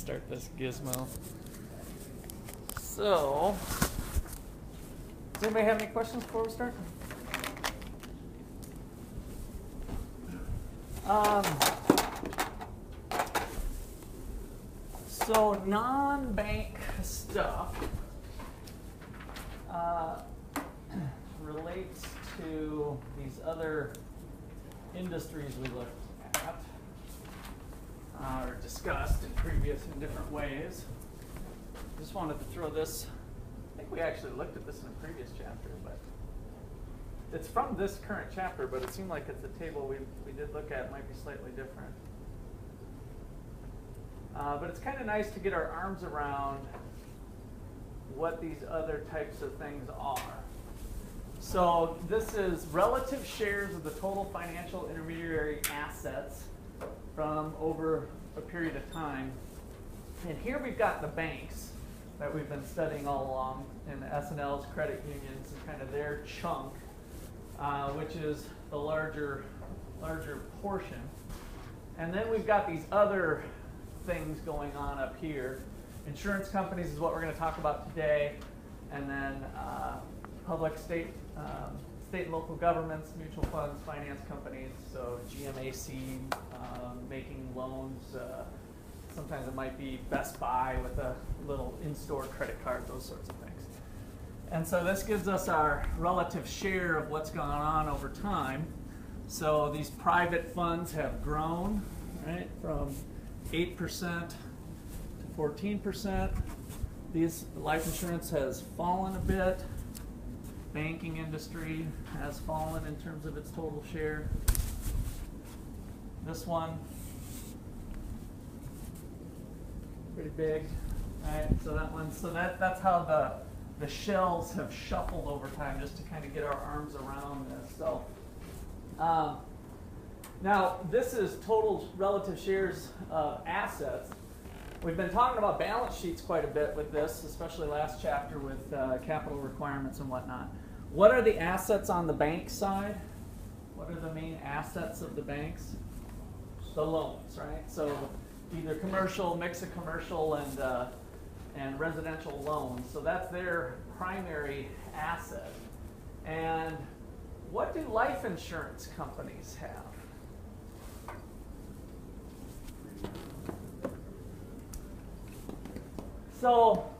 Start this gizmo. So, does anybody have any questions before we start? So non-bank stuff relates to these other industries we looked at or discussed in different ways. Just wanted to throw this. I think we actually looked at this in a previous chapter, but it's from this current chapter, but it seemed like it's a table we did look at. It might be slightly different. But it's kind of nice to get our arms around what these other types of things are. So this is relative shares of the total financial intermediary assets from over a period of time. And here we've got the banks that we've been studying all along, and the S&Ls, credit unions, and kind of their chunk, which is the larger portion. And then we've got these other things going on up here. Insurance companies is what we're going to talk about today, and then public, state and local governments, mutual funds, finance companies, so GMAC, making loans. Sometimes it might be Best Buy with a little in-store credit card, those sorts of things. And so this gives us our relative share of what's gone on over time. So these private funds have grown, right, from 8% to 14%. Life insurance has fallen a bit. Banking industry has fallen in terms of its total share. This one, pretty big, right? So that one, that's how the shells have shuffled over time, just to kind of get our arms around this. So now this is total relative shares of assets. We've been talking about balance sheets quite a bit with this, especially last chapter with capital requirements and whatnot. What are the assets on the bank side? What are the main assets of the banks? The loans, right? So either commercial, mix of commercial and residential loans. So that's their primary asset. And what do life insurance companies have? So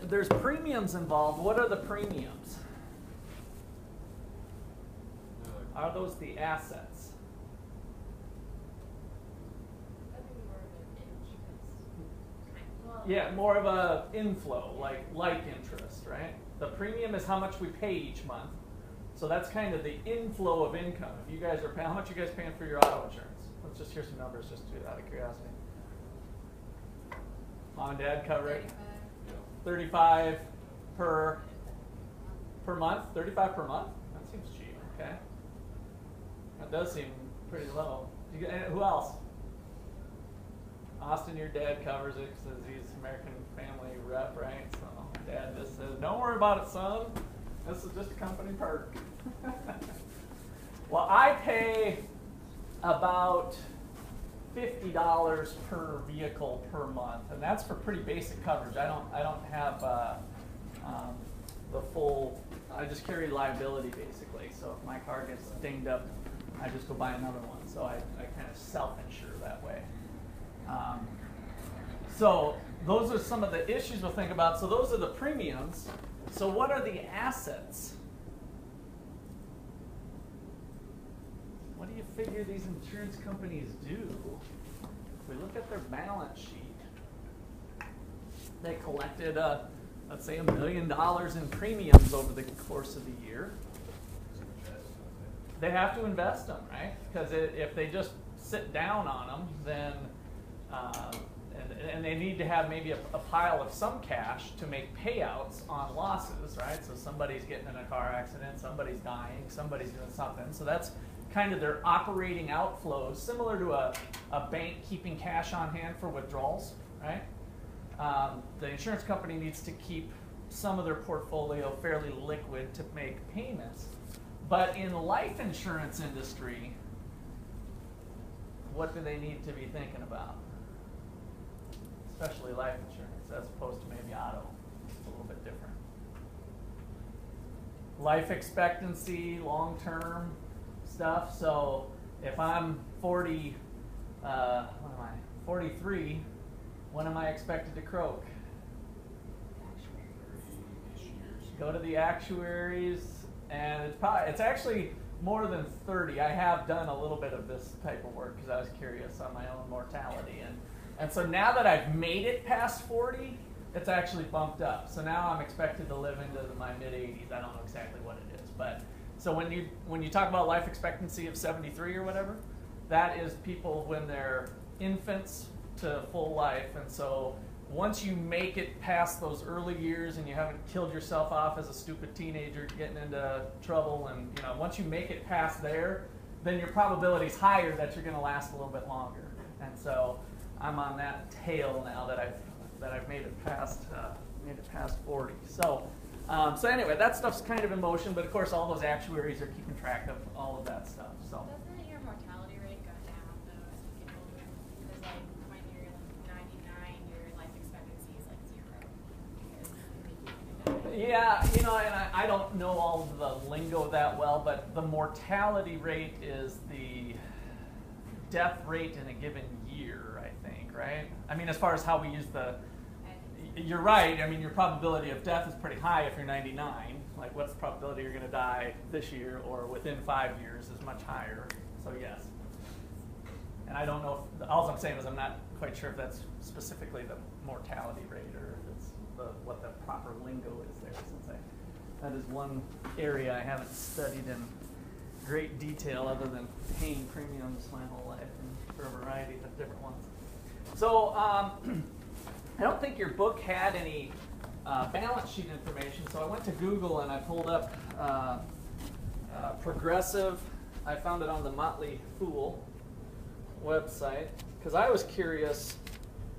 there's premiums involved. What are the premiums? Are those the assets? Yeah, more of a inflow, like interest, right? The premium is how much we pay each month. So that's kind of the inflow of income. If you guys are paying, how much are you guys paying for your auto insurance? Let's just hear some numbers, just out of curiosity. Mom and Dad cover it. 35 per month. 35 per month. That seems cheap. Okay. That does seem pretty low. Who else? Austin, your dad covers it because he's American Family Rep, right? So Dad just says, "Don't worry about it, son. This is just a company perk." Well, I pay about $50 per vehicle per month, and that's for pretty basic coverage. I don't have the full. I just carry liability basically. So if my car gets dinged up, I just go buy another one. So I kind of self-insure that way. So those are some of the issues we'll think about. So those are the premiums. So what are the assets? What do you figure these insurance companies do? If we look at their balance sheet, they collected, let's say, $1 million in premiums over the course of the year. They have to invest them, right? Because if they just sit down on them, then and they need to have maybe a pile of some cash to make payouts on losses, right? So somebody's getting in a car accident, somebody's dying, somebody's doing something. So that's kind of their operating outflows, similar to a bank keeping cash on hand for withdrawals, right? The insurance company needs to keep some of their portfolio fairly liquid to make payments. But in the life insurance industry, what do they need to be thinking about? especially life insurance, as opposed to maybe auto. It's a little bit different. Life expectancy, long-term stuff. So if I'm 43, when am I expected to croak? Go to the actuaries, and it's actually more than 30. I have done a little bit of this type of work because I was curious on my own mortality, and so now that I've made it past 40, it's actually bumped up. So now I'm expected to live into my mid-80s. I don't know exactly what it is, but so when you talk about life expectancy of 73 or whatever, that is people when they're infants to full life, and so once you make it past those early years and you haven't killed yourself off as a stupid teenager getting into trouble, and once you make it past there, then your probability is higher that you're going to last a little bit longer. And so I'm on that tail now that I've made it past 40. So anyway, that stuff's kind of in motion, but of course all those actuaries are keeping track of all of that stuff. So doesn't your mortality rate go down though as you get older? Because like when you're 99, your life expectancy is like 0. yeah, and I don't know all of the lingo that well, but the mortality rate is the death rate in a given year, I think, right? I mean, as far as how we use you're right. I mean, your probability of death is pretty high if you're 99. Like, what's the probability you're going to die this year or within 5 years is much higher. So yes. And I don't know if, all I'm saying is I'm not quite sure if that's specifically the mortality rate or if it's what the proper lingo is there, since that is one area I haven't studied in great detail other than paying premiums my whole life and for a variety of different ones. So I don't think your book had any balance sheet information, so I went to Google and I pulled up Progressive. I found it on the Motley Fool website because I was curious.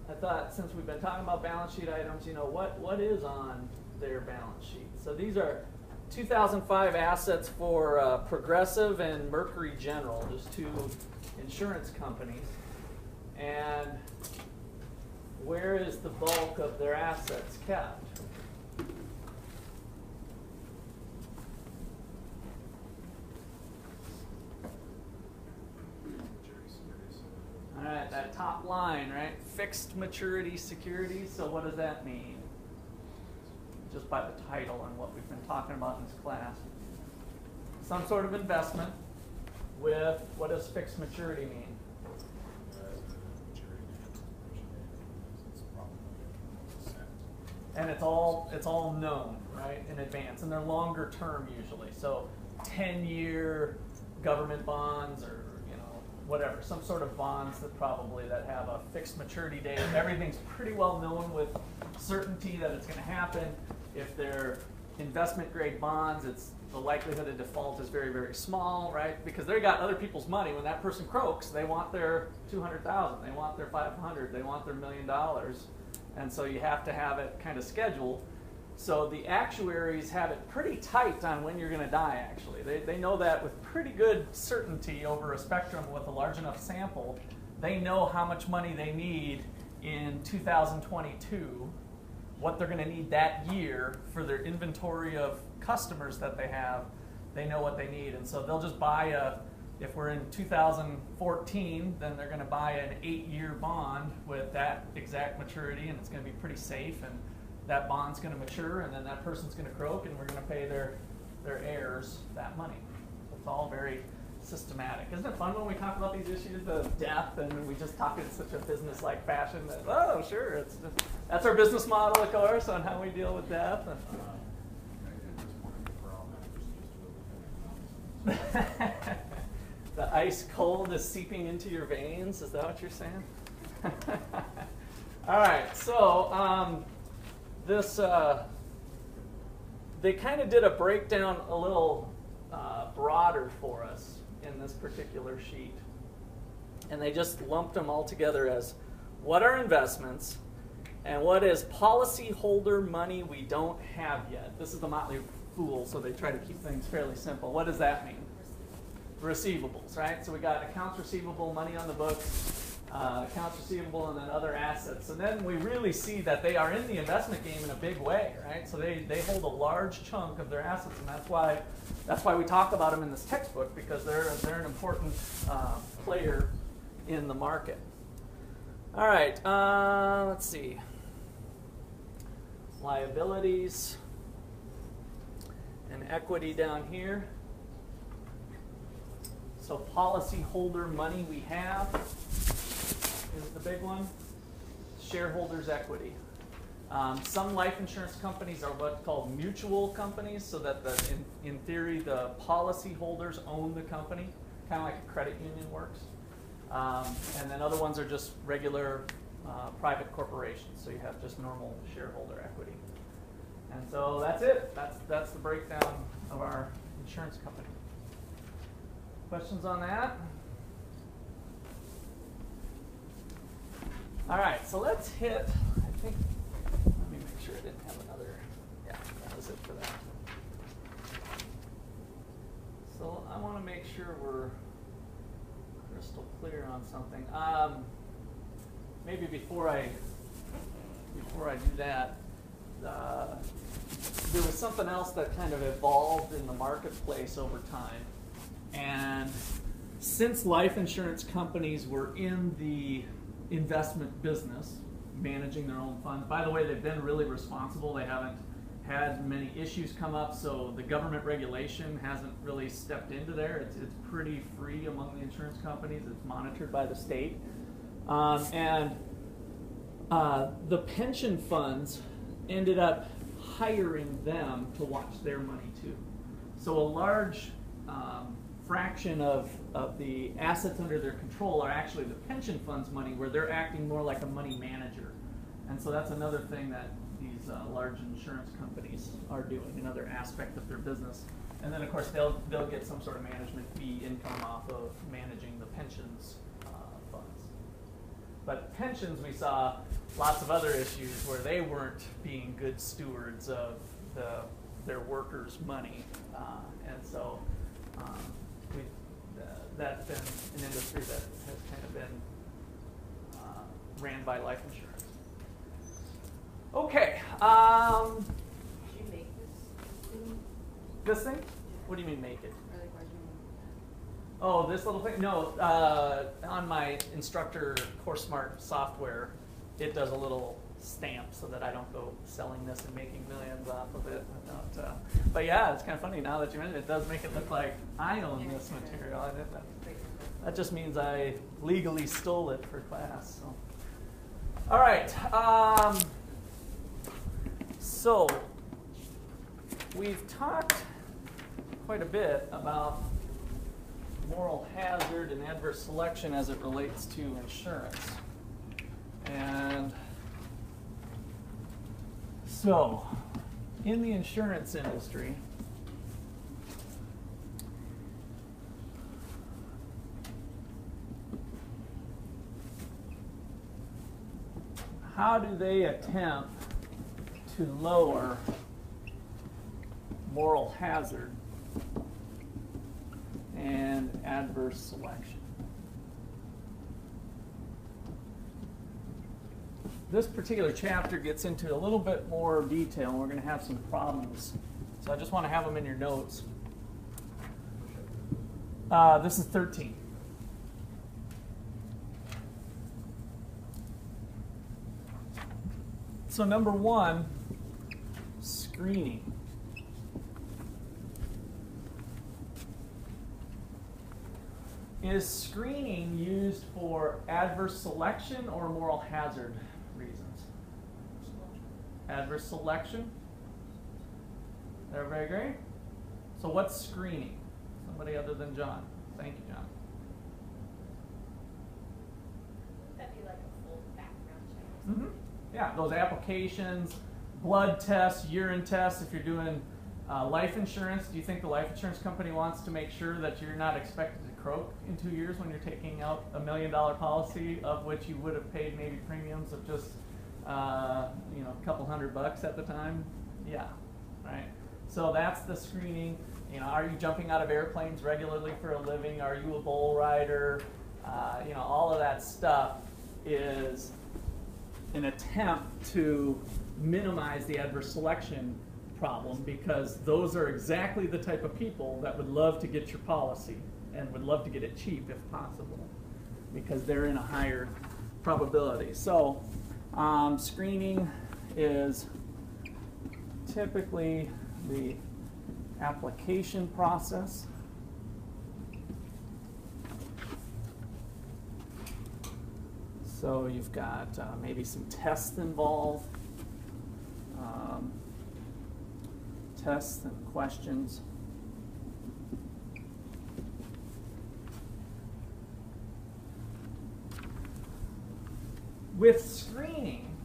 I thought, since we've been talking about balance sheet items, what is on their balance sheet? So these are 2005 assets for Progressive and Mercury General, just two insurance companies. And where is the bulk of their assets kept? All right, that top line, right? Fixed maturity securities. So what does that mean? Just by the title and what we've been talking about in this class. Some sort of investment with, what does fixed maturity mean? And it's all known, right, in advance, and they're longer term usually. So 10-year government bonds or whatever, some sort of bonds that have a fixed maturity date. Everything's pretty well known with certainty that it's going to happen. If they're investment grade bonds, the likelihood of default is very, very small, right? Because they got other people's money. When that person croaks, they want their $200,000, they want their $500, they want their $1 million. And so you have to have it kind of scheduled. So the actuaries have it pretty tight on when you're going to die, actually. They know that with pretty good certainty over a spectrum with a large enough sample. They know how much money they need in 2022, what they're going to need that year for their inventory of customers that they have. They know what they need. And so they'll just buy if we're in 2014, then they're going to buy an 8-year bond with that exact maturity, and it's going to be pretty safe, and that bond's going to mature, and then that person's going to croak, and we're going to pay their heirs that money. So it's all very systematic. Isn't it fun when we talk about these issues of death, and we just talk in such a business-like fashion that, oh, sure, that's our business model, of course, on how we deal with death. The ice cold is seeping into your veins. Is that what you're saying? All right. So they kind of did a breakdown a little broader for us in this particular sheet, and they just lumped them all together as what are investments and what is policyholder money we don't have yet. This is the Motley Fool, so they try to keep things fairly simple. What does that mean? Receivables, right? So we got accounts receivable, money on the books, accounts receivable, and then other assets. And then we really see that they are in the investment game in a big way, right? So they hold a large chunk of their assets, and that's why we talk about them in this textbook, because they're an important player in the market. All right, let's see. Liabilities and equity down here. So policyholder money we have is the big one. Shareholders' equity. Some life insurance companies are what's called mutual companies, so that in theory the policyholders own the company, kind of like a credit union works. And then other ones are just regular private corporations, so you have just normal shareholder equity. And so that's it. That's the breakdown of our insurance company. Questions on that? All right, so let's hit, I think, let me make sure I didn't have another, yeah, that was it for that. So I want to make sure we're crystal clear on something. Maybe before I do that, there was something else that kind of evolved in the marketplace over time. And since life insurance companies were in the investment business, managing their own funds, by the way, they've been really responsible. They haven't had many issues come up, so the government regulation hasn't really stepped into there. It's pretty free among the insurance companies. It's monitored by the state. And the pension funds ended up hiring them to watch their money too. So a large fraction of the assets under their control are actually the pension funds' money, where they're acting more like a money manager. And so that's another thing that these large insurance companies are doing, another aspect of their business. And then of course they'll get some sort of management fee income off of managing the pensions funds. But pensions, we saw lots of other issues where they weren't being good stewards of their workers' money, and so that's been an industry that has kind of been ran by life insurance. Okay. Did you make this thing? This thing? What do you mean make it? Or like, why'd you make that? Oh, this little thing? No, on my instructor CourseSmart software, it does a little stamp so that I don't go selling this and making millions off of it. But yeah, it's kind of funny now that you mentioned it. It does make it look like I own this material. That just means I legally stole it for class. So. All right. So we've talked quite a bit about moral hazard and adverse selection as it relates to insurance. And so, in the insurance industry, how do they attempt to lower moral hazard and adverse selection? This particular chapter gets into a little bit more detail, and we're going to have some problems. So I just want to have them in your notes. This is 13. So number one, screening. Is screening used for adverse selection or moral hazard reasons? Adverse selection? Everybody agree? So what's screening? Somebody other than John. Thank you, John. Wouldn't that be like a full background check or something? Mm-hmm. Yeah, those applications, blood tests, urine tests. If you're doing life insurance, do you think the life insurance company wants to make sure that you're not expected to croak in 2 years when you're taking out $1 million policy, of which you would have paid maybe premiums of just a couple $100 at the time? Yeah, right. So that's the screening. Are you jumping out of airplanes regularly for a living? Are you a bull rider? all of that stuff is an attempt to minimize the adverse selection problem, because those are exactly the type of people that would love to get your policy and would love to get it cheap if possible, because they're in a higher probability. So screening is typically the application process. So you've got maybe some tests involved, tests and questions. With screening,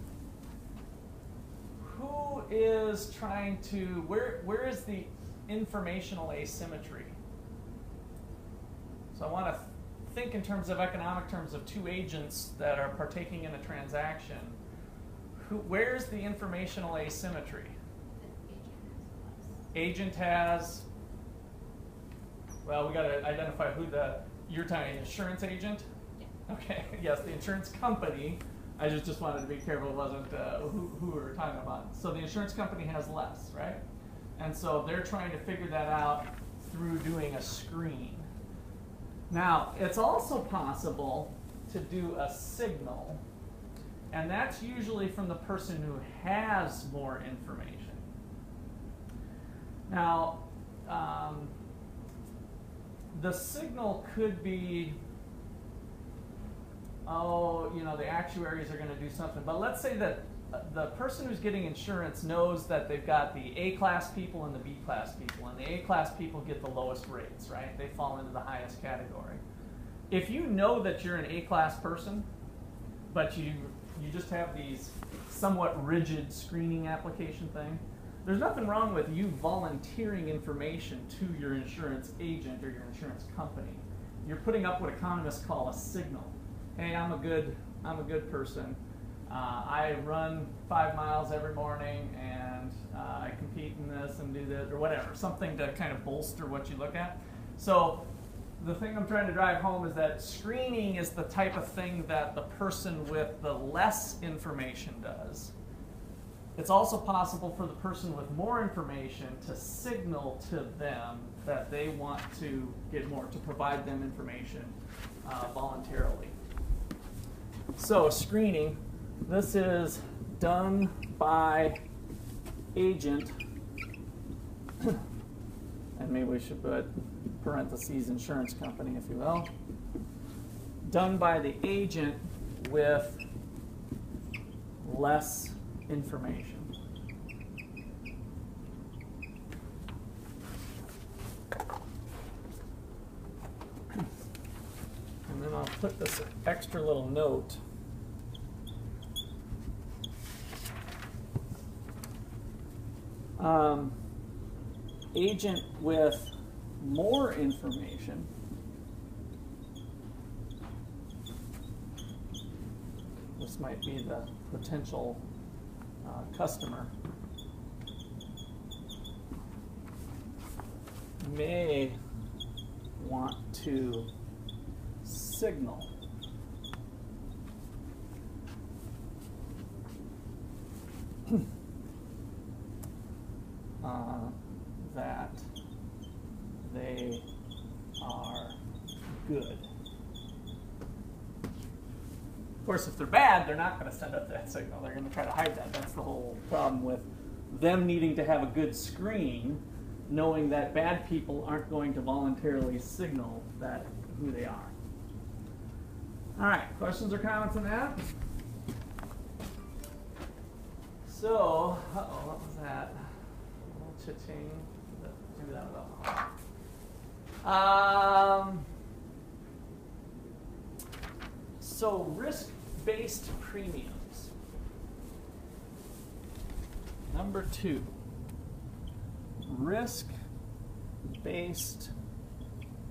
who is trying to, where is the informational asymmetry? So I want to think in terms of economic terms of two agents that are partaking in a transaction. Where's the informational asymmetry? Agent has, well, we got to identify who you're talking insurance agent? Yeah. Okay, yes, the insurance company. I just wanted to be careful it wasn't who we were talking about. So the insurance company has less, right? And so they're trying to figure that out through doing a screen. Now, it's also possible to do a signal, and that's usually from the person who has more information. Now, the signal could be, the actuaries are going to do something. But let's say that the person who's getting insurance knows that they've got the A-class people and the B-class people, and the A-class people get the lowest rates, right? They fall into the highest category. If you know that you're an A-class person, but you just have these somewhat rigid screening application thing, there's nothing wrong with you volunteering information to your insurance agent or your insurance company. You're putting up what economists call a signal. Hey, I'm a good person. I run 5 miles every morning, and I compete in this and do this, or whatever, something to kind of bolster what you look at. So the thing I'm trying to drive home is that screening is the type of thing that the person with the less information does. It's also possible for the person with more information to signal to them that they want to get more, to provide them information voluntarily. So screening, this is done by agent, and maybe we should put parentheses insurance company, if you will. Done by the agent with less information. And then I'll put this extra little note. Agent with more information this might be the potential customer, may want to signal that they are good. Of course, if they're bad, they're not going to send up that signal. They're going to try to hide that. That's the whole problem with them needing to have a good screen, knowing that bad people aren't going to voluntarily signal that who they are. All right, questions or comments on that? So, what was that? A little chitting. Do that without. So, risk-based premiums. Number 2. Risk-based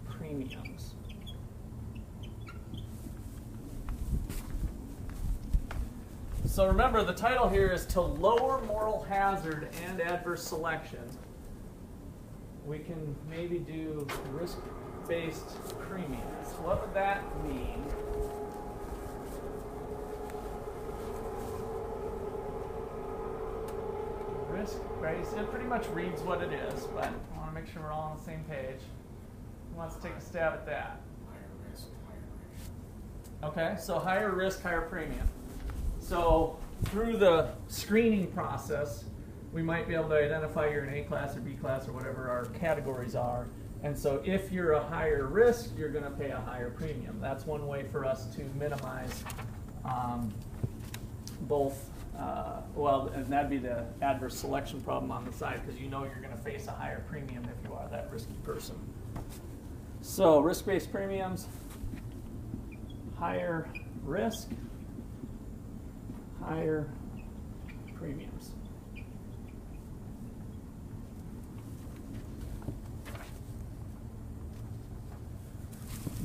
premiums. So remember, the title here is to lower moral hazard and adverse selection. We can maybe do risk-based premiums. What would that mean? Risk-based, it pretty much reads what it is, but I want to make sure we're all on the same page. Who wants to take a stab at that? Higher risk, higher premium. Okay, so higher risk, higher premium. So through the screening process, we might be able to identify you're an A class or B class or whatever our categories are. And so if you're a higher risk, you're going to pay a higher premium. That's one way for us to minimize both, and that'd be the adverse selection problem on the side, because you know you're going to face a higher premium if you are that risky person. So risk-based premiums, higher risk, higher premiums.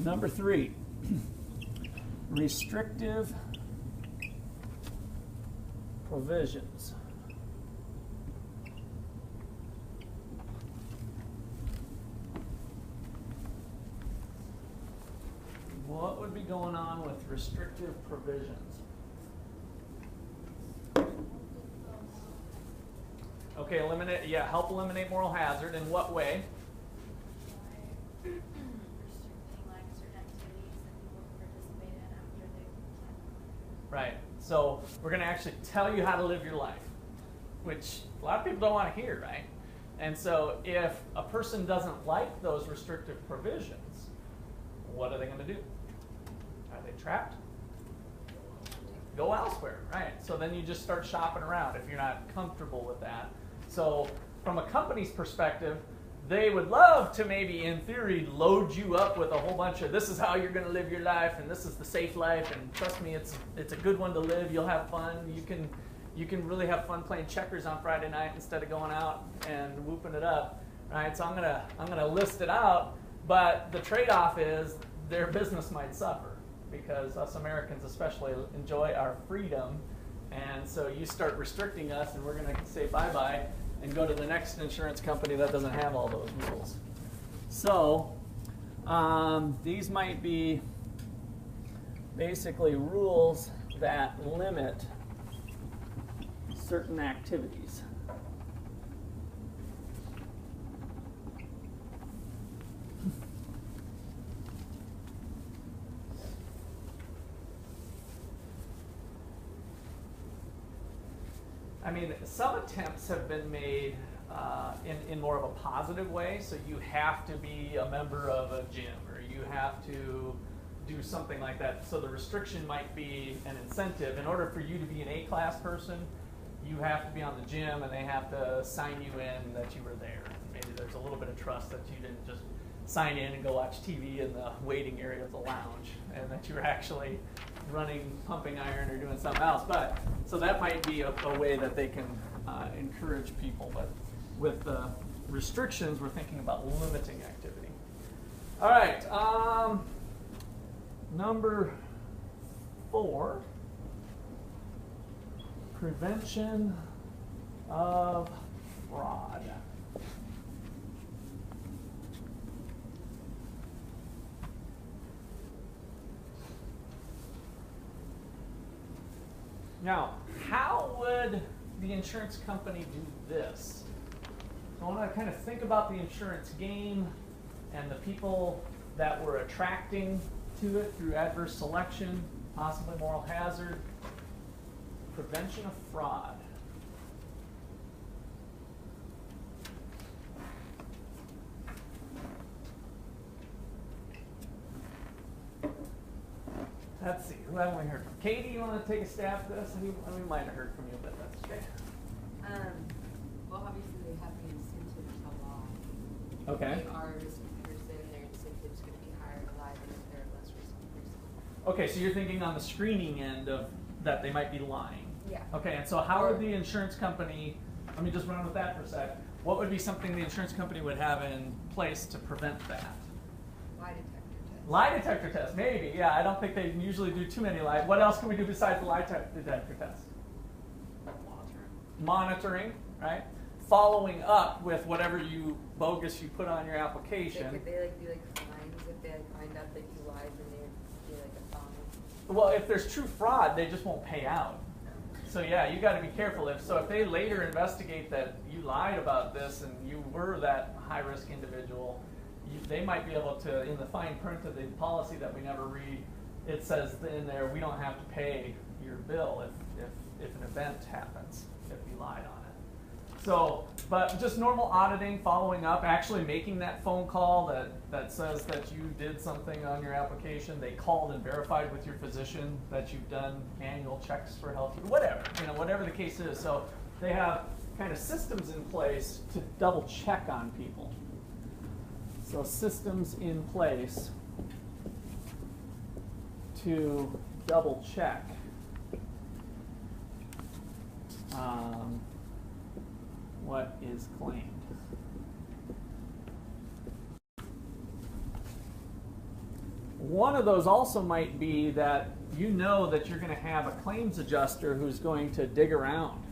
Number 3, restrictive provisions. What would be going on with restrictive provisions? Okay, eliminate, yeah, help eliminate moral hazard. In what way? Restricting like certain activities that people can participate in after they Right. So we're going to actually tell you how to live your life, which a lot of people don't want to hear, right? And so if a person doesn't like those restrictive provisions, what are they going to do? Are they trapped? Go elsewhere, right? So then you just start shopping around if you're not comfortable with that. So from a company's perspective, they would love to maybe, in theory, load you up with a whole bunch of this is how you're going to live your life, and this is the safe life, and trust me, it's a good one to live. You'll have fun. You can really have fun playing checkers on Friday night instead of going out and whooping it up, right? So I'm gonna list it out, but the trade-off is their business might suffer because us Americans especially enjoy our freedom, and so you start restricting us, and we're going to say bye-bye and go to the next insurance company that doesn't have all those rules. So these might be basically rules that limit certain activities. I mean, some attempts have been made in more of a positive way. So you have to be a member of a gym, or you have to do something like that. So the restriction might be an incentive. In order for you to be an A-class person, you have to be on the gym, and they have to sign you in that you were there. Maybe there's a little bit of trust that you didn't just sign in and go watch TV in the waiting area of the lounge, and that you were actually running pumping iron or doing something else. But so that might be a way that they can encourage people. But with restrictions, we're thinking about limiting activity. All right, number 4, prevention of fraud. Now, how would the insurance company do this? I want to kind of think about the insurance game and the people that we're attracting to it through adverse selection, possibly moral hazard, prevention of fraud. Let's see, who haven't we heard from? Katie, you want to take a stab at this? We might have heard from you, but that's okay. Well, obviously they have the incentive to lie. Okay. They are a risky person, their incentive's going to be higher to lie than if they're a less risky person. Okay, so you're thinking on the screening end of that they might be lying. Yeah. Okay, and so how would the insurance company, let me just run with that for a sec. What would be something the insurance company would have in place to prevent that? Lie detector test. Lie detector test, maybe. Yeah, I don't think they usually do too many lies. What else can we do besides the lie detector test? Monitoring, right? Following up with whatever bogus you put on your application. They do like fines if they find out that you lied, then they'd be like a fine? Well, if there's true fraud, they just won't pay out. So yeah, you got to be careful. If they later investigate that you lied about this and you were that high-risk individual, they might be able to, in the fine print of the policy that we never read, it says in there we don't have to pay your bill if an event happens, if you lied on it. So, but just normal auditing, following up, actually making that phone call that says that you did something on your application. They called and verified with your physician that you've done annual checks for health, whatever, whatever the case is. So they have kind of systems in place to double check on people. So systems in place to double check what is claimed. One of those also might be that you know that you're going to have a claims adjuster who's going to dig around.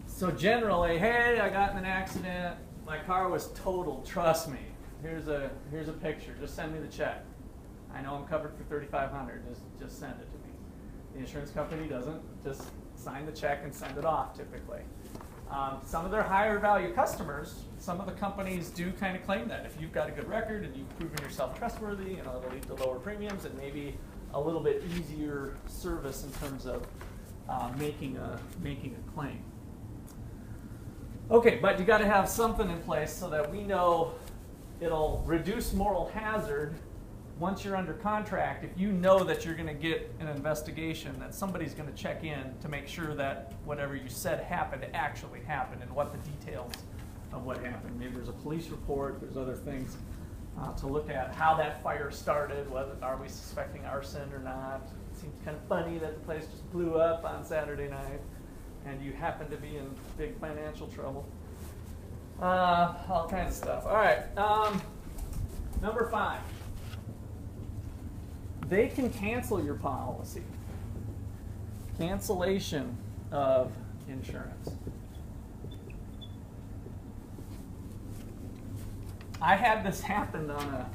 So generally, hey, I got in an accident. My car was totaled. Trust me. Here's a picture. Just send me the check. I know I'm covered for $3,500. Just send it to me. The insurance company doesn't just sign the check and send it off typically. Some of their higher value customers, some of the companies do kind of claim that if you've got a good record and you've proven yourself trustworthy, it'll lead to lower premiums and maybe a little bit easier service in terms of making a claim. Okay, but you got to have something in place so that we know it'll reduce moral hazard once you're under contract. If you know that you're going to get an investigation, that somebody's going to check in to make sure that whatever you said happened actually happened and what the details of what happened. Maybe there's a police report, there's other things to look at. How that fire started, whether are we suspecting arson or not. It seems kind of funny that the place just blew up on Saturday night and you happen to be in big financial trouble. All kinds of stuff. All right, number 5. They can cancel your policy. Cancellation of insurance. I had this happen on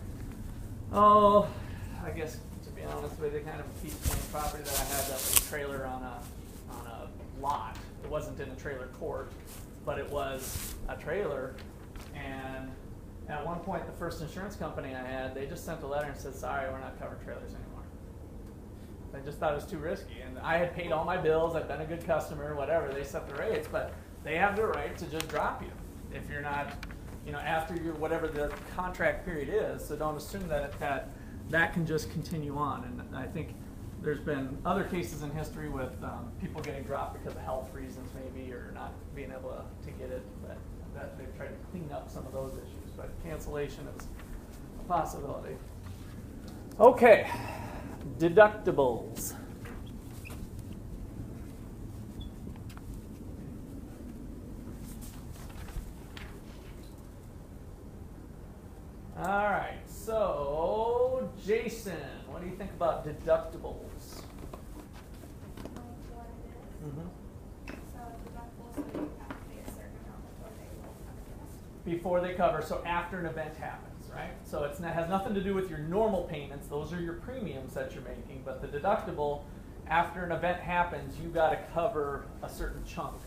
I guess to be honest with you, kind of a piece of property that I had that was a trailer on a lot. It wasn't in a trailer court, but it was a trailer. And at one point, the first insurance company I had, they just sent a letter and said, sorry, we're not covering trailers anymore. They just thought it was too risky. And I had paid all my bills, I've been a good customer, whatever. They set the rates, but they have the right to just drop you if you're not, after your whatever the contract period is. So don't assume that that can just continue on. And I think there's been other cases in history with people getting dropped because of health reasons maybe, or not being able to get it, but that they've tried to clean up some of those issues. But cancellation is a possibility. Okay, deductibles. All right, so Jason, what do you think about deductibles? What it is. Mm-hmm. So deductibles, so you have to pay a certain amount before they will cover this. Before they cover, so after an event happens, right? So it has nothing to do with your normal payments. Those are your premiums that you're making. But the deductible, after an event happens, you got to cover a certain chunk.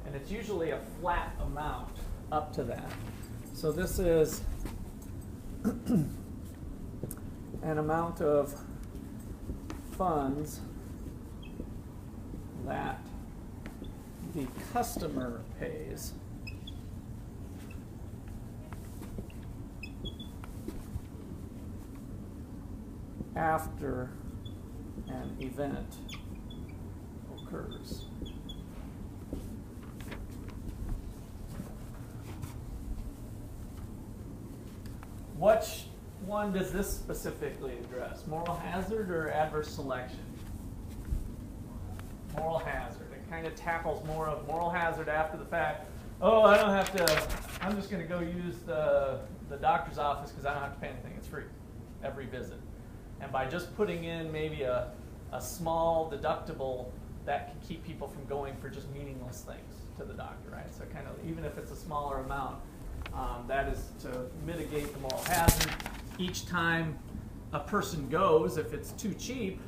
And it's usually a flat amount up to that. So this is an amount of funds that the customer pays after an event occurs. Which one does this specifically address? Moral hazard or adverse selection? Moral hazard. It kind of tackles more of moral hazard after the fact. Oh, I don't have to, I'm just going to go use the doctor's office because I don't have to pay anything. It's free every visit. And by just putting in maybe a a small deductible that can keep people from going for just meaningless things to the doctor, right? So kind of, even if it's a smaller amount, that is to mitigate the moral hazard. Each time a person goes, if it's too cheap,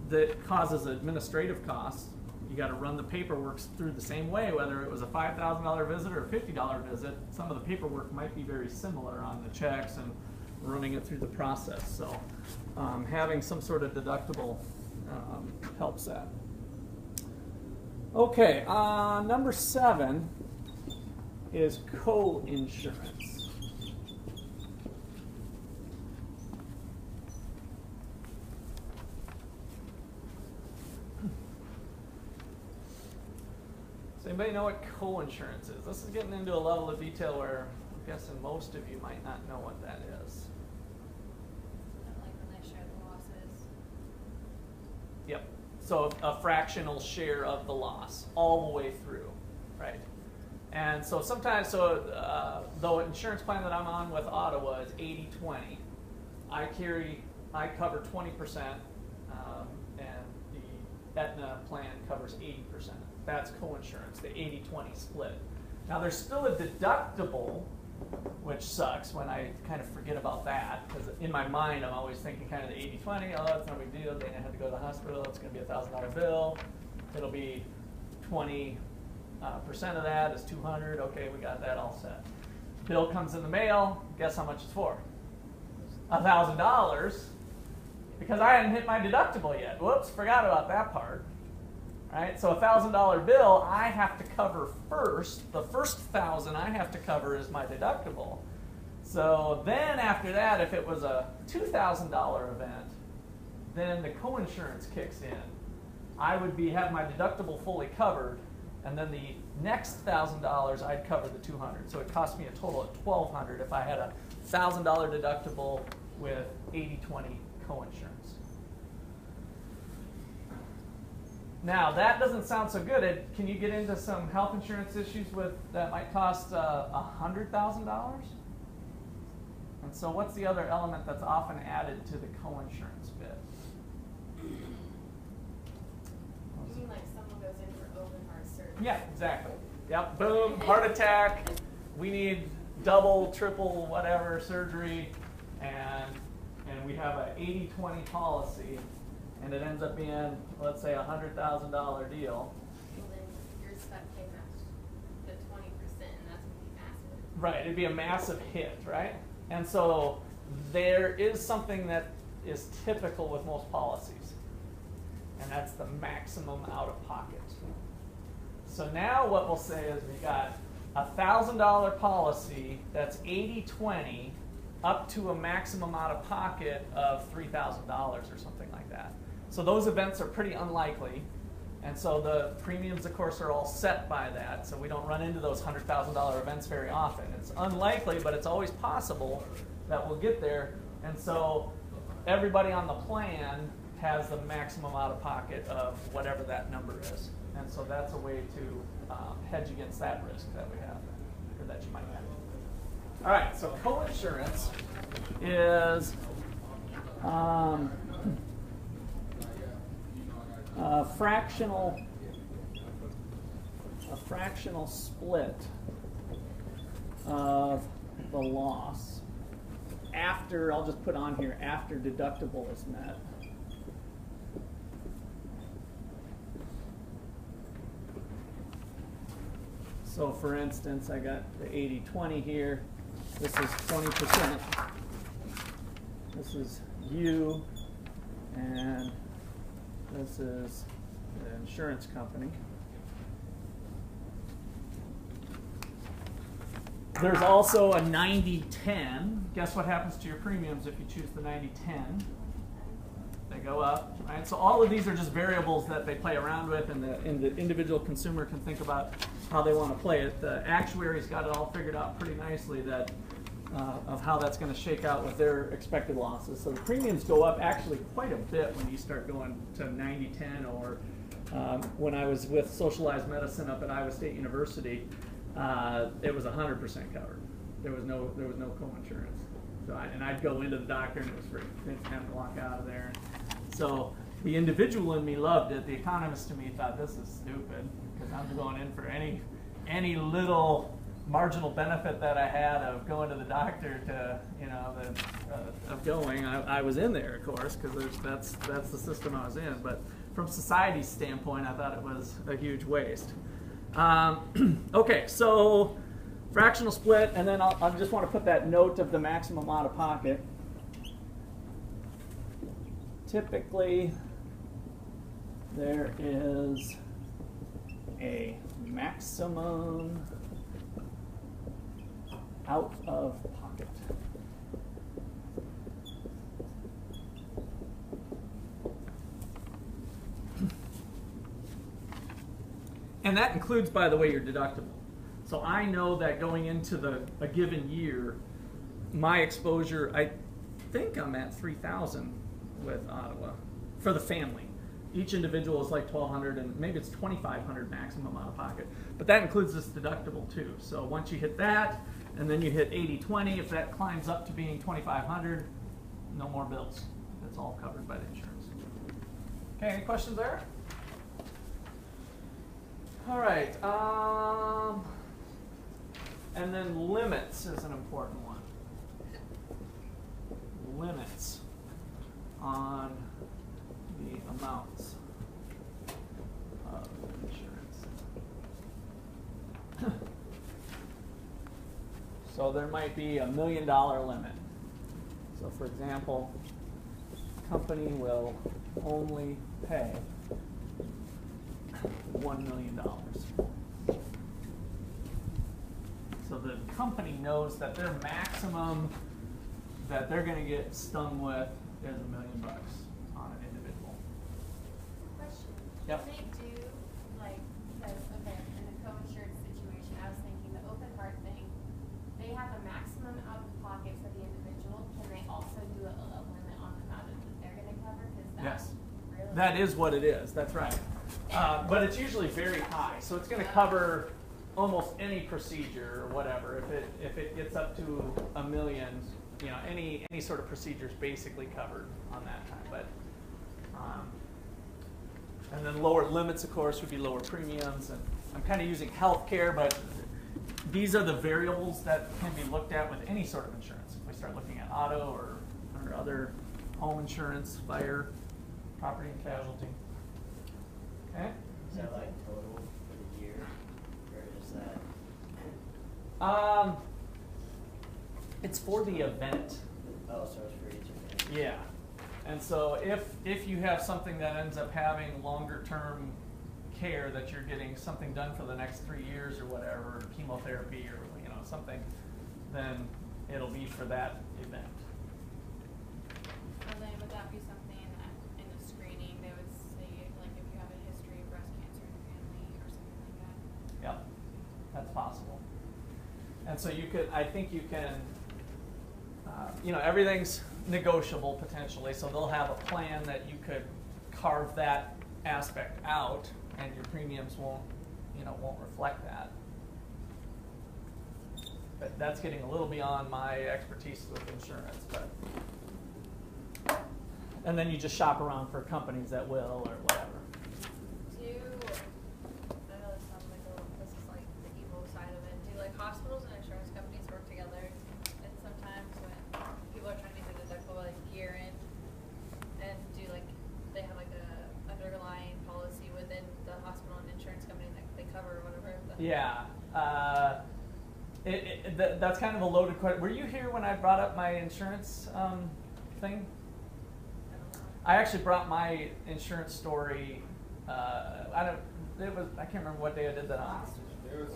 that causes administrative costs. You got to run the paperwork through the same way, whether it was a $5,000 visit or a $50 visit. Some of the paperwork might be very similar on the checks and running it through the process. So having some sort of deductible helps that. Okay, number 7 is co-insurance. Does anybody know what co-insurance is? This is getting into a level of detail where I'm guessing most of you might not know what that is. Like when they share the losses. Yep. So a fractional share of the loss all the way through, right? And so sometimes, the insurance plan that I'm on with Ottawa is 80-20. I cover 20%, and the Aetna plan covers 80%. That's coinsurance, the 80-20 split. Now there's still a deductible, which sucks when I kind of forget about that, because in my mind I'm always thinking kind of the 80-20, oh, that's no big deal, Dana had to go to the hospital, it's going to be a $1,000 bill, it'll be 20% of that is $200, okay, we got that all set. Bill comes in the mail, guess how much it's for? $1,000, because I hadn't hit my deductible yet. Whoops, forgot about that part. Right? So a $1,000 bill I have to cover first. The first $1,000 I have to cover is my deductible. So then after that, if it was a $2,000 event, then the coinsurance kicks in. I would have my deductible fully covered, and then the next $1,000 I'd cover the $200. So it cost me a total of $1,200 if I had a $1,000 deductible with 80-20 coinsurance. Now, that doesn't sound so good. Can you get into some health insurance issues that might cost $100,000? And so what's the other element that's often added to the coinsurance bit? You mean like someone goes in for open heart surgery? Yeah, exactly. Yep, boom, heart attack. We need double, triple, whatever surgery, and we have an 80-20 policy. And it ends up being, let's say, a $100,000 deal. Well, then you're stuck paying the 20%, and that's going to be massive. Right, it'd be a massive hit, right? And so there is something that is typical with most policies, and that's the maximum out of pocket. So now what we'll say is we got a $1,000 policy that's 80-20 up to a maximum out of pocket of $3,000 or something like that. So those events are pretty unlikely, and so the premiums, of course, are all set by that, so we don't run into those $100,000 events very often. It's unlikely, but it's always possible that we'll get there, and so everybody on the plan has the maximum out of pocket of whatever that number is, and so that's a way to hedge against that risk that we have, or that you might have. All right, so coinsurance is a fractional split of the loss after, I'll just put on here, after deductible is met. So for instance, I got the 80-20 here. This is 20%. This is you, and this is the insurance company. There's also a 90-10. Guess what happens to your premiums if you choose the 90-10? They go up, right? So all of these are just variables that they play around with, and the individual consumer can think about how they want to play it. The actuary's got it all figured out pretty nicely that of how that's going to shake out with their expected losses. So the premiums go up actually quite a bit when you start going to 90-10, or when I was with socialized medicine up at Iowa State University, it was 100% covered. There was no co-insurance. So I'd go into the doctor and it was free. Didn't have to walk out of there. So The individual in me loved it. The economist in me thought this is stupid because I'm going in for any little marginal benefit that I had of going to the doctor to, of going. I was in there, of course, because that's the system I was in. But from society's standpoint, I thought it was a huge waste. Okay, so fractional split, and then I just want to put that note of the maximum out of pocket. Typically, there is a maximum out of pocket. And that includes, by the way, your deductible. So I know that going into a given year, my exposure, I think I'm at 3,000 with Ottawa for the family. Each individual is like 1,200, and maybe it's 2,500 maximum out of pocket. But that includes this deductible too. So once you hit that, and then you hit 80/20, if that climbs up to being 2,500, no more bills. That's all covered by the insurance. Okay, any questions there? All right. And then limits is an important one. Limits on the amounts of insurance. So there might be $1 million limit. So for example, the company will only pay $1 million. So the company knows that their maximum that they're going to get stung with is $1 million on an individual. Question. Yep. Can they do, like, because, okay, in a co-insured situation, I was thinking the open heart thing, they have a maximum out of pocket for the individual. Can they also do a limit on the amount that they're going to cover? Because that's really... That is what it is. That's right. But it's usually very high. So it's going to cover almost any procedure or whatever. If it gets up to $1 million, any sort of procedure is basically covered on that time. But and then lower limits, of course, would be lower premiums. And I'm kind of using healthcare, but these are the variables that can be looked at with any sort of insurance. If we start looking at auto or other home insurance, fire, property and casualty. Okay. Is that like total for the year, or is that? It's for the event. Oh, so it's for each event. Yeah. And so if you have something that ends up having longer term care, that you're getting something done for the next 3 years or whatever, chemotherapy or something, then it'll be for that event. And then would that be something that in the screening they would say, like if you have a history of breast cancer in your family or something like that? Yep, that's possible. And so I think you can, everything's negotiable potentially, so they'll have a plan that you could carve that aspect out and your premiums won't reflect that. But that's getting a little beyond my expertise with insurance, and then you just shop around for companies that will or whatever. I know this sounds like this is like the evil side of it. Do like hospitals and insurance companies work together? And sometimes when people are trying to get a deductible like year in, and they have like a underlying policy within the hospital and insurance company that they cover or whatever. Yeah. That's kind of a loaded question. Were you here when I brought up my insurance thing? I actually brought my insurance story. I can't remember what day I did that on. It was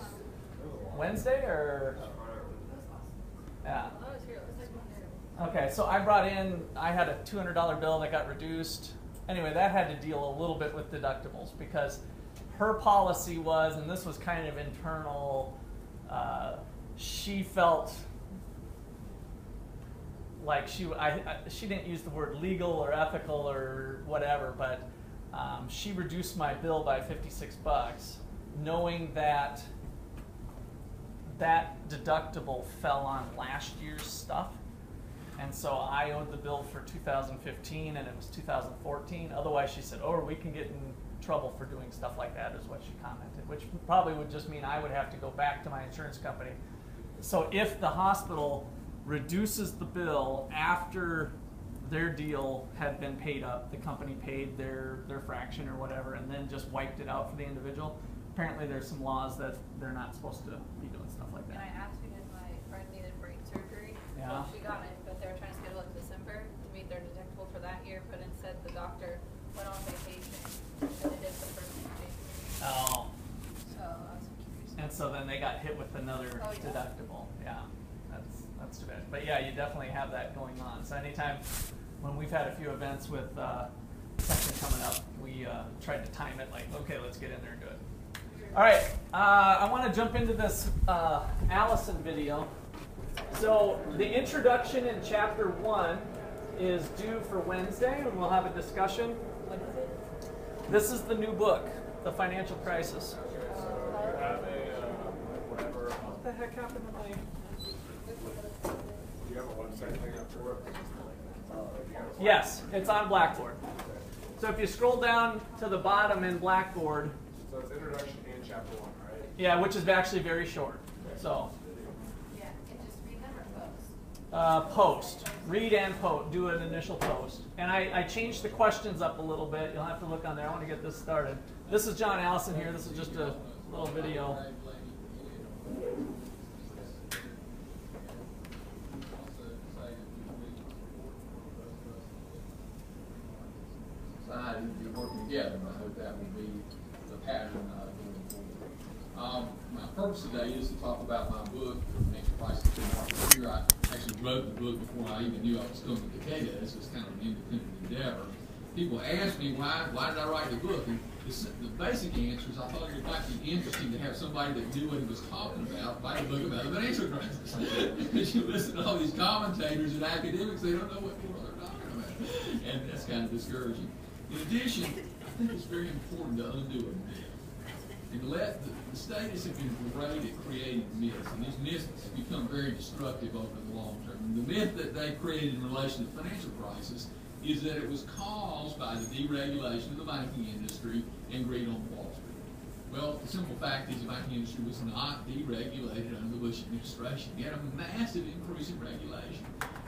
Wednesday or? Yeah. I was here. It was like one day. Okay, so I had a $200 bill that got reduced. Anyway, that had to deal a little bit with deductibles because her policy was, and this was kind of internal, she felt like she didn't use the word legal or ethical or whatever, but she reduced my bill by $56, knowing that that deductible fell on last year's stuff. And so I owed the bill for 2015 and it was 2014. Otherwise, she said, oh, we can get in trouble for doing stuff like that, is what she commented, which probably would just mean I would have to go back to my insurance company. So if the hospital reduces the bill after their deal had been paid up, the company paid their fraction or whatever, and then just wiped it out for the individual, apparently there's some laws that they're not supposed to be doing stuff like And I that. asked because my friend needed brain surgery. Yeah. Well, she got it, but they were trying to schedule it in December to meet their deductible for that year, but instead the doctor went on vacation and it is the first of January. Oh, So I was curious. and so then they got hit with another Oh, yeah. deductible. Yeah, that's too bad. But yeah, you definitely have that going on. So anytime when we've had a few events with something coming up, we tried to time it like, okay, let's get in there and do it. All right, I want to jump into this Allison video. So the introduction in chapter 1 is due for Wednesday, and we'll have a discussion. What is it? This is the new book, The Financial Crisis. Have whatever. What the heck happened to my... Do you have a 1 second thing afterward? Yes, it's on Blackboard. So if you scroll down to the bottom in Blackboard, So it's introduction and chapter 1, right? yeah, which is actually very short. So Yeah, and just read them or post. post, read and post, do an initial post. And I changed the questions up a little bit. You'll have to look on there. I want to get this started. This is John Allison here. This is just a little video. Society to be working together, and I hope that will be the pattern going forward. My purpose today is to talk about my book, The Financial Crisis in the Market Here. I actually wrote the book before I even knew I was coming to Decatur. This was kind of an independent endeavor. People ask me why did I write the book, and the basic answer is I thought it might be interesting to have somebody that knew what he was talking about write a book about the financial crisis. Because you listen to all these commentators and academics, they don't know what they're talking about, and that's kind of discouraging. In addition, I think it's very important to undo a myth. And to let the status have been great at creating myths, and these myths become very destructive over the long term. And the myth that they created in relation to the financial crisis is that it was caused by the deregulation of the banking industry and greed on Wall Street. Well, the simple fact is the banking industry was not deregulated under the Bush administration. We had a massive increase in regulation.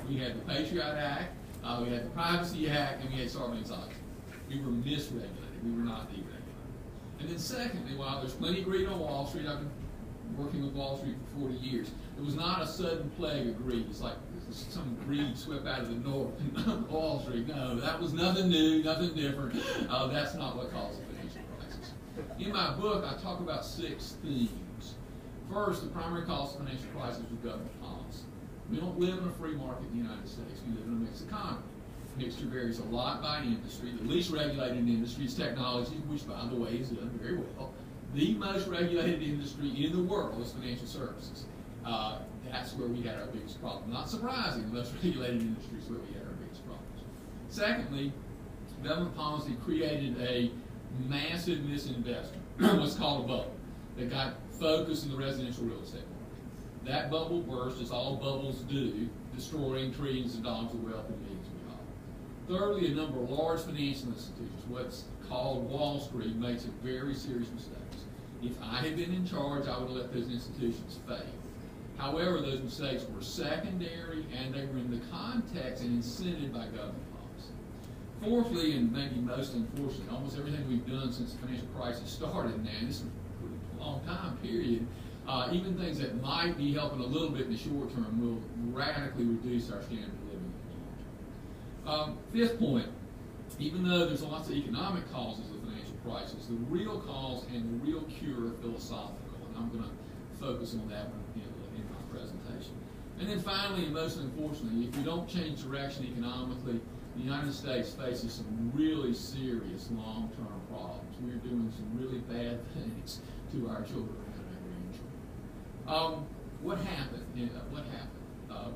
We had the Patriot Act, we had the Privacy Act, and we had Sarbanes-Oxley. We were misregulated. We were not deregulated. And then secondly, while there's plenty of greed on Wall Street, I've been working with Wall Street for 40 years, it was not a sudden plague of greed. It's like some greed swept out of the north and Wall Street. No, that was nothing new, nothing different. That's not what caused the financial crisis. In my book, I talk about 6 themes. First, the primary cause of the financial crisis was government policy. We don't live in a free market in the United States. We live in a mixed economy. Mixture varies a lot by industry. The least regulated industry is technology, which, by the way, is done very well. The most regulated industry in the world is financial services. That's where we had our biggest problem. Not surprising, the most regulated industry is where we had our biggest problems. Secondly, government policy created a massive misinvestment, what's called a bubble, that got focused in the residential real estate market. That bubble burst, as all bubbles do, destroying trillions of dollars of wealth and millions of dollars. Thirdly, a number of large financial institutions, what's called Wall Street, made some very serious mistakes. If I had been in charge, I would have let those institutions fail. However, those mistakes were secondary, and they were in the context and incented by government policy. Fourthly, and maybe most unfortunately, almost everything we've done since the financial crisis started now, and this is a pretty long time period, even things that might be helping a little bit in the short term will radically reduce our standard of living in the long term. Fifth point, even though there's lots of economic causes of the financial crisis, the real cause and the real cure are philosophical, and I'm going to focus on that one in my presentation. And then finally, and most unfortunately, if we don't change direction economically, the United States faces some really serious long-term problems. We're doing some really bad things to our children and our grandchildren. What happened?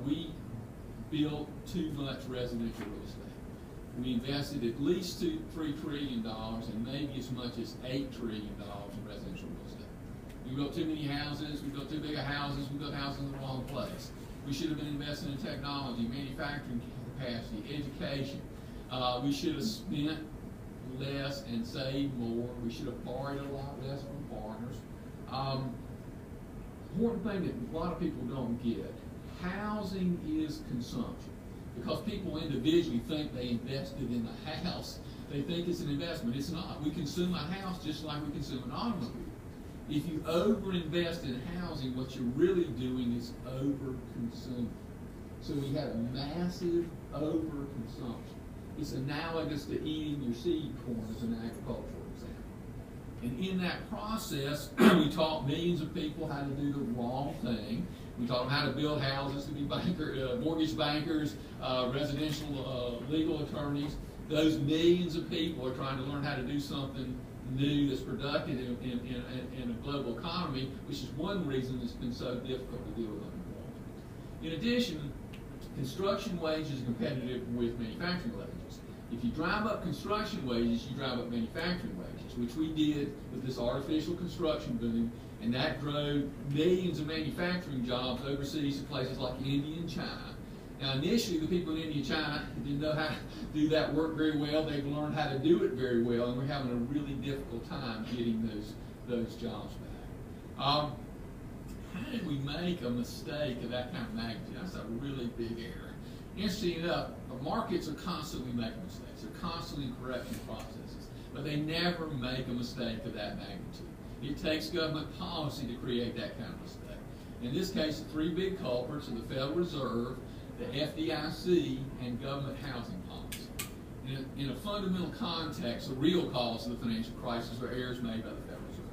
We built too much residential real estate. We invested at least $3 trillion and maybe as much as $8 trillion in residential real estate. We built too many houses, we built too big of houses, we built houses in the wrong place. We should have been investing in technology, manufacturing capacity, education. We should have spent less and saved more. We should have borrowed a lot less from foreigners. Important thing that a lot of people don't get, housing is consumption. Because people individually think they invested in the house, they think it's an investment. It's not. We consume a house just like we consume an automobile. If you overinvest in housing, what you're really doing is over-consuming. So we have a massive over-consumption. It's analogous to eating your seed corn as an agricultural example. And in that process, we taught millions of people how to do the wrong thing. We taught them how to build houses, to be mortgage bankers, residential legal attorneys. Those millions of people are trying to learn how to do something new that's productive in a global economy, which is one reason it's been so difficult to deal with unemployment. In addition, construction wages are competitive with manufacturing wages. If you drive up construction wages, you drive up manufacturing wages, which we did with this artificial construction boom, and that drove millions of manufacturing jobs overseas to places like India and China. Now, initially, the people in India and China didn't know how to do that work very well. They've learned how to do it very well, and we're having a really difficult time getting those jobs back. How did we make a mistake of that kind of magnitude? That's a really big error. Interesting enough, markets are constantly making mistakes. They're constantly in correction processes, but they never make a mistake of that magnitude. It takes government policy to create that kind of mistake. In this case, the three big culprits are the Federal Reserve, the FDIC, and government housing policy. In a fundamental context, the real cause of the financial crisis are errors made by the Federal Reserve.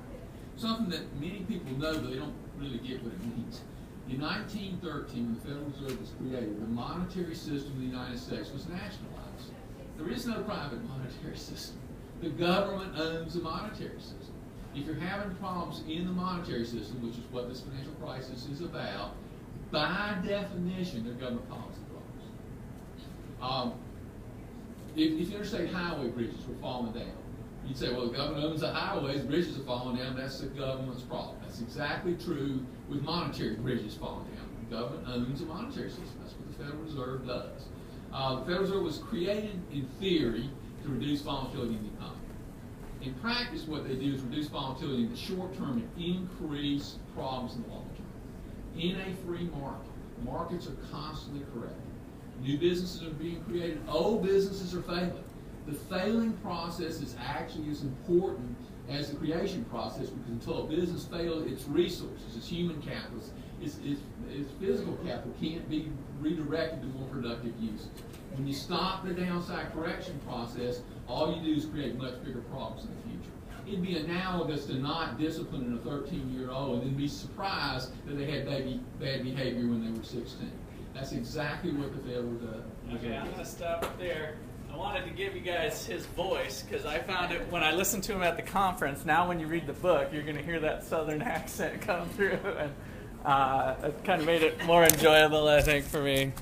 Something that many people know, but they don't really get what it means. In 1913, when the Federal Reserve was created, the monetary system of the United States was nationalized. There is no private monetary system. The government owns the monetary system. If you're having problems in the monetary system, which is what this financial crisis is about, by definition, they're government policy problems. If interstate highway bridges were falling down, you'd say, well, the government owns the highways, bridges are falling down, that's the government's problem. That's exactly true with monetary bridges falling down. The government owns the monetary system. That's what the Federal Reserve does. The Federal Reserve was created in theory to reduce volatility in the economy. In practice, what they do is reduce volatility in the short term and increase problems in the long term. In a free market, markets are constantly correcting. New businesses are being created. Old businesses are failing. The failing process is actually as important as the creation process, because until a business fails, its resources, its human capital, its physical capital can't be redirected to more productive uses. When you stop the downside correction process, all you do is create much bigger problems in the future. It'd be analogous to not disciplining a 13-year-old and then be surprised that they had bad behavior when they were 16. That's exactly what the Federal does. Okay, I'm going to stop there. I wanted to give you guys his voice because I found it when I listened to him at the conference. Now when you read the book, you're going to hear that southern accent come through, and it kind of made it more enjoyable, I think, for me.